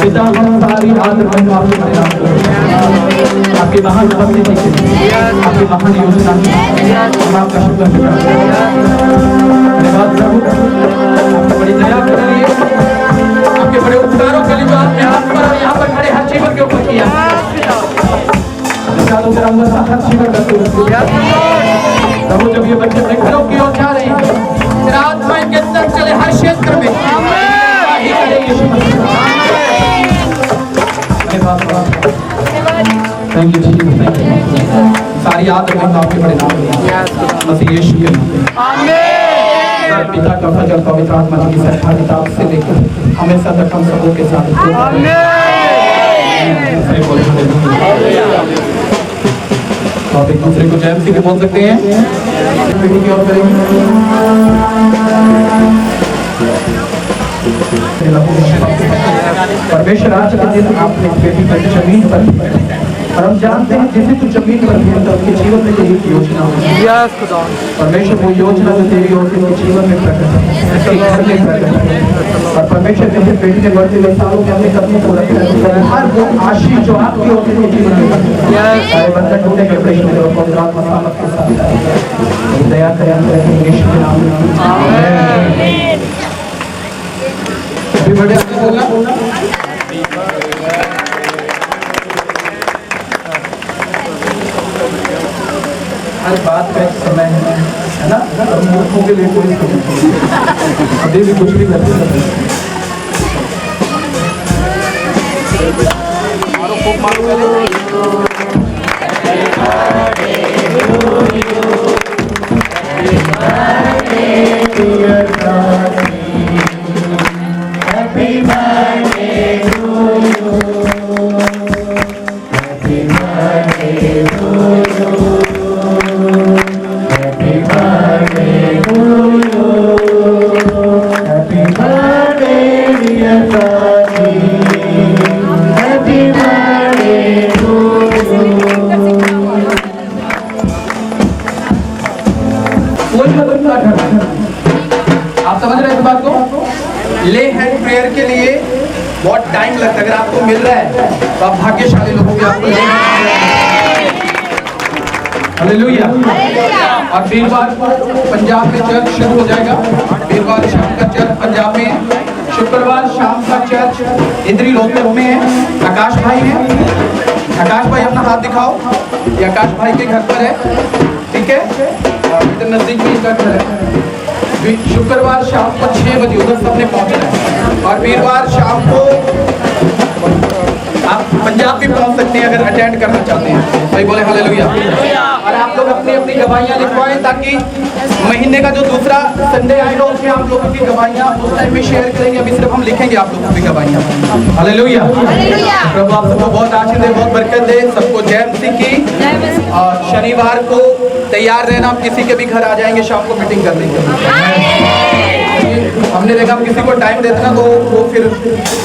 पिता हम सारी आदर में आपके परिणाम आपकी महान उपस्थिति के लिए, आपकी महान योजना के लिए हम आपका शुक्र करते हैं। धन्यवाद प्रभु, आपकी बड़ी दया के लिए, आपके बड़े उपकारों के लिए जो आपने हाथ पर और यहाँ पर खड़े हर जीवन के ऊपर किया। हर जीवन का प्रभु, जब ये बच्चे अपने घरों की ओर जा रहे हैं, तेरा आत्मा इनके अंदर चले हर क्षेत्र में। थैंक यू, सारी आदत में आपके बड़े नाम मसीह यीशु के नाम। आमीन। पिता का फजल पवित्र आत्मा की सरकार से लेकर हमेशा तक हम सबों के साथ। आमीन। तो आप एक दूसरे को जय मसीह बोल सकते हैं। बेटी की ओर करेंगे। परमेश्वर आज के दिन आपने बेटी पर जमीन पर और हम जानते हैं जिसे तू जमीन पर भेजता उसके जीवन में तेरी योजना होती है। यस खुदा। परमेश्वर वो योजना जो तेरी होती है उसके जीवन में प्रकट है, उसके घर में प्रकट है। और परमेश्वर जैसे बेटी ने बढ़ते हुए सालों में अपने कदमों को रखा है, हर वो आशीष जो आपकी होती है उसके जीवन में सारे बंधन टूटे के प्रश्न में और पवित्र मसालत के साथ दया करें यीशु के नाम में आमीन। अभी बड़े आपने बोलना हर बात का एक समय है ना, और मूर्खों के लिए कोई अभी भी कुछ भी कर सकते। आप समझ रहे हैं इस बात को? ले हैंड प्रेयर के लिए बहुत टाइम लगता है। अगर आपको मिल रहा है तो आप भाग्यशाली लोगों के आपको हालेलुया। और वीरवार को पंजाब में चर्च शुरू हो जाएगा। वीरवार शाम का चर्च पंजाब में है, शुक्रवार शाम का चर्च इंद्री रोहतक में है। आकाश भाई है, आकाश भाई अपना हाथ दिखाओ, ये आकाश भाई के घर पर है, ठीक है, इधर नजदीक में इनका घर है। शुक्रवार शाम को 6 बजे उधर सबने पहुंचना है। और वीरवार शाम को आप पंजाब भी पहुंच सकते हैं अगर अटेंड करना चाहते हैं। भाई बोले हालेलुया। और आप लोग अपनी अपनी गवाहियां लिखवाएं ताकि महीने का जो दूसरा संडे आएगा उसमें आप लोगों की गवाहियां उस टाइम में शेयर करेंगे। अभी सिर्फ हम लिखेंगे आप लोगों की गवाहियां। हालेलुया। प्रभु आप सबको बहुत आशीष दे, बहुत बरकत दे, सबको जय मसीह की। और शनिवार को तैयार रहना, आप किसी के भी घर आ जाएंगे, शाम को मीटिंग कर लेंगे। हमने देखा हम किसी को टाइम देते ना तो वो फिर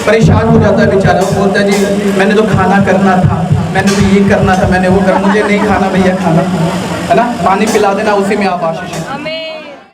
परेशान हो जाता है बेचारा। वो बोलता है जी मैंने तो खाना करना था, मैंने तो ये करना था, मैंने वो करना, मुझे नहीं खाना भैया खाना, है ना, पानी पिला देना, उसी में आप आशीष।